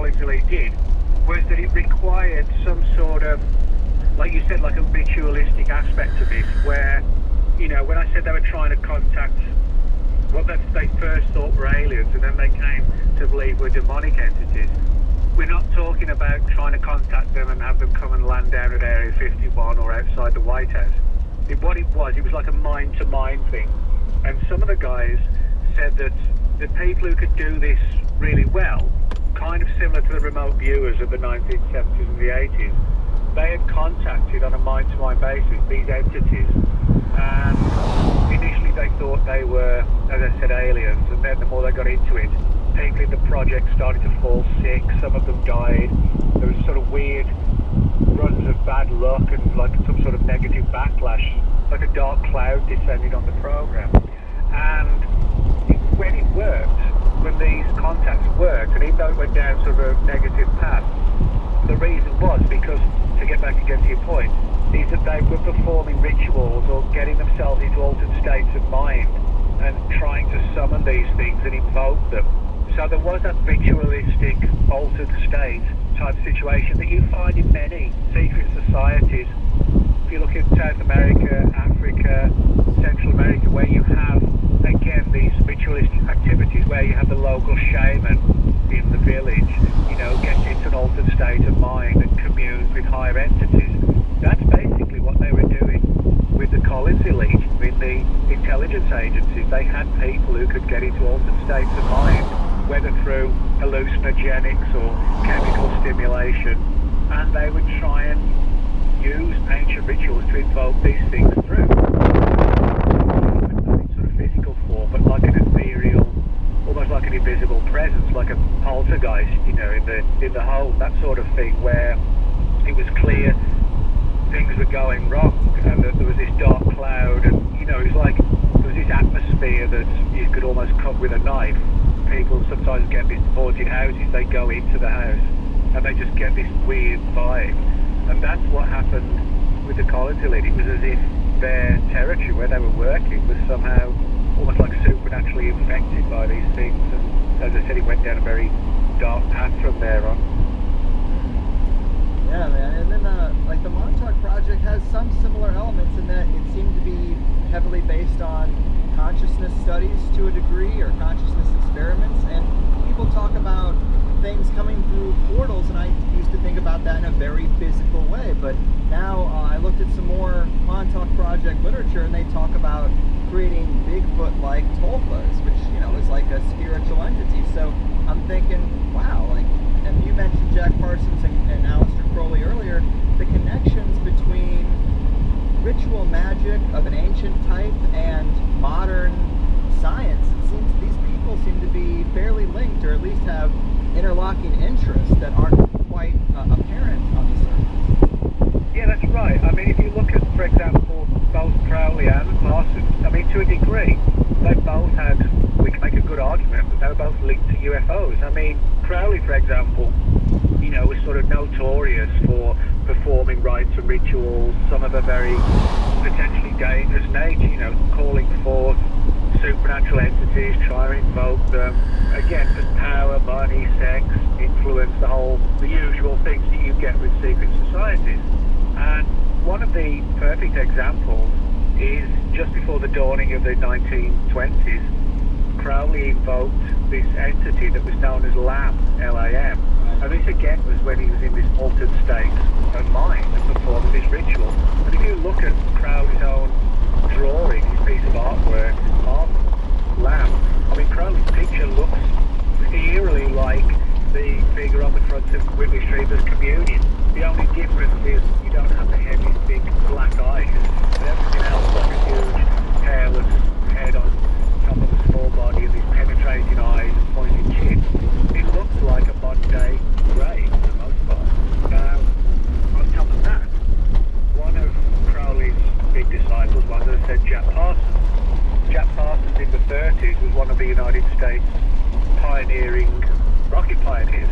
Collins Elite did was that it required some sort of, like you said, like a ritualistic aspect of it, where, you know, when I said they were trying to contact what they first thought were aliens, and then they came to believe were demonic entities, we're not talking about trying to contact them and have them come and land down at Area 51 or outside the White House. What it was like a mind-to-mind thing. And some of the guys said that the people who could do this really well, kind of similar to the remote viewers of the 1970s and the 80s, they had contacted on a mind-to-mind basis these entities, and initially they thought they were, as I said, aliens, and then the more they got into it, people in the project started to fall sick, some of them died, there was sort of weird runs of bad luck and like some sort of negative backlash, like a dark cloud descended on the program. And when it worked, when these contacts worked, and even though it went down sort of a negative path, the reason was because, to get back again to your point, is that they were performing rituals or getting themselves into altered states of mind and trying to summon these things and invoke them. So there was that ritualistic, altered state type situation that you find in many secret societies. If you look at South America, Africa, Central America, where you have, again, these ritualistic activities where you have the local shaman in the village, you know, gets into an altered state of mind and communes with higher entities. That's basically what they were doing with the Collins Elite, with the intelligence agencies. They had people who could get into altered states of mind, whether through hallucinogenics or chemical stimulation, and they would try and use ancient rituals to invoke these things through. Not in sort of physical form, but like an ethereal, almost like an invisible presence, like a poltergeist, you know, in the home, that sort of thing, where it was clear things were going wrong, and that there was this dark cloud, and, you know, it was like there was this atmosphere that you could almost cut with a knife. People sometimes get these haunted houses, they go into the house and they just get this weird vibe, and that's what happened with the Collins Elite. It was as if their territory where they were working was somehow almost like supernaturally infected by these things, and as I said, it went down a very dark path from there on. Yeah, man, and then like the Montauk Project has some similar elements in that it seemed to be heavily based on consciousness studies to a degree, or consciousness experiments, and people talk about things coming through portals, and I used to think about that in a very physical way, but now I looked at some more Montauk Project literature, and they talk about creating Bigfoot-like tulpas, which, you know, is like a spiritual entity. So I'm thinking, wow, like, and you mentioned Jack Parsons and Aleister Crowley earlier, the connections between ritual magic of an ancient type and modern science. It seems these people seem to be fairly linked, or at least have interlocking interests that aren't quite apparent on the surface. Yeah, that's right. I mean, if you look at, for example, both Crowley and Parsons, I mean, to a degree, they both had, we can make a good argument that they were both linked to UFOs. I mean, Crowley, for example, you know, was sort of notorious for performing rites and rituals, some of a very potentially dangerous nature, you know, calling forth supernatural entities, trying to invoke them, again, for power, money, sex, influence, the usual things that you get with secret societies. And one of the perfect examples is just before the dawning of the 1920s, Crowley invoked this entity that was known as LAM, L-A-M. And this again was when he was in this altered state of mind and performing this ritual. And if you look at Crowley's own drawing, his piece of artwork of LAM, I mean, Crowley's picture looks eerily like the figure on the front of Whitley Strieber's Communion. The only difference is you don't have the head, these big black eyes, but everything else like a huge hairless head on top of a small body and these penetrating eyes and pointed chin. It looks like a modern day grave for the most part. Now, on top of that, one of Crowley's big disciples was, as I said, Jack Parsons. Jack Parsons in the 30s was one of the United States pioneering rocket pioneers,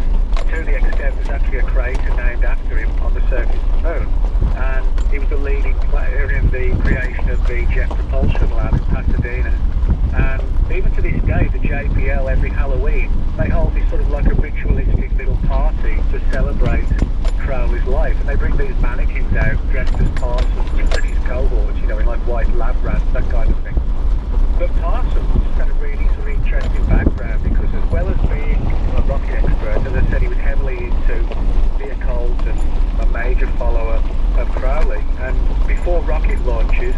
to the extent there's actually a crater named after him on the surface of the moon. And he was the leading player in the creation of the Jet Propulsion Lab in Pasadena. And even to this day, the JPL every Halloween, they hold this sort of like a ritualistic little party to celebrate Crowley's life. And they bring these mannequins out dressed as Parsons and his cohorts, you know, in like white lab rats, that kind of thing. But Parsons had a really sort of interesting background because as well as being a rocket expert, as I said, he was heavily into the occult and a major follower of Crowley. And before rocket launches,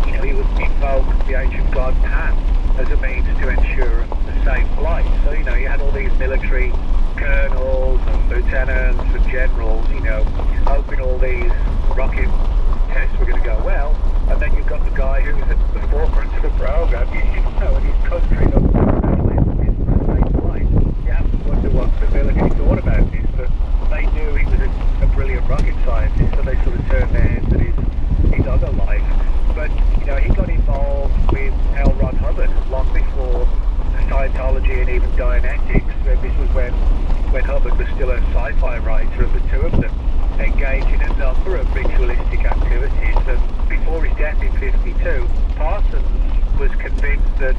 you know, he would invoke the ancient god Pan as a means to ensure a safe flight. So, you know, you had all these military colonels and lieutenants and generals, you know, hoping all these rocket tests were going to go well. And then you've got the guy who's at the forefront of the program, you know, and he's conjuring up his safe flight. You have to wonder what the military thought about this, but they knew he was a brilliant rocket scientist, so they sort of turned their heads at his other life. But, you know, he got involved with L. Ron Hubbard long before Scientology and even Dianetics. This was when Hubbard was still a sci-fi writer, and the two of them engaged in a number of ritualistic activities. And before his death in 52, Parsons was convinced that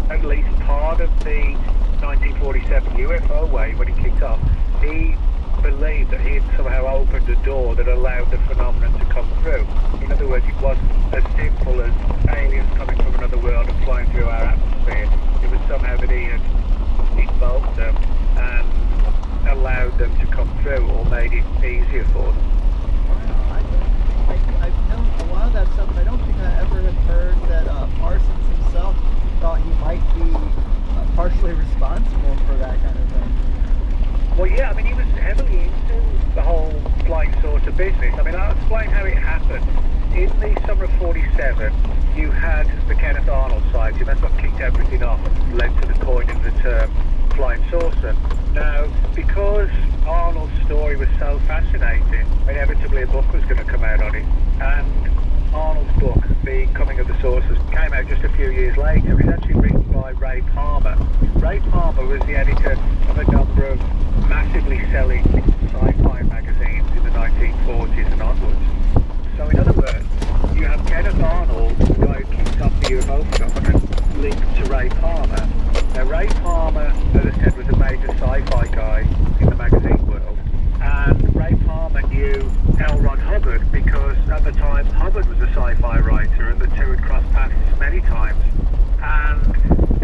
at least part of the 1947 UFO wave, when it kicked off, he believed that he had somehow opened a door that allowed the phenomenon to come through. In other words, it wasn't as simple as aliens coming from another world and flying through our atmosphere. It was somehow that he had invoked them and allowed them to come through, or made it easier for them. I've known a lot of that stuff, but I don't think I ever have heard that Parsons himself thought he might be partially responsible for that kind of thing. Well, yeah, I mean, he was heavily into the whole flying saucer business. I mean, I'll explain how it happened. In the summer of 47, you had the Kenneth Arnold sighting. That's what kicked everything off and led to the coining of the term flying saucer. Now, because Arnold's story was so fascinating, inevitably a book was going to come out on it. And Arnold's book, The Coming of the Saucers, came out just a few years later. It was actually written by Ray Palmer. Ray Palmer was the editor of a number of massively selling sci-fi magazines in the 1940s and onwards. So in other words, you have Kenneth Arnold, the guy who kicked off the UFO phenomenon, linked to Ray Palmer. Now Ray Palmer, as I said, was a major sci-fi guy in the magazine world. And Ray Palmer knew L. Ron Hubbard because at the time Hubbard was a sci-fi writer and the two had crossed paths many times. And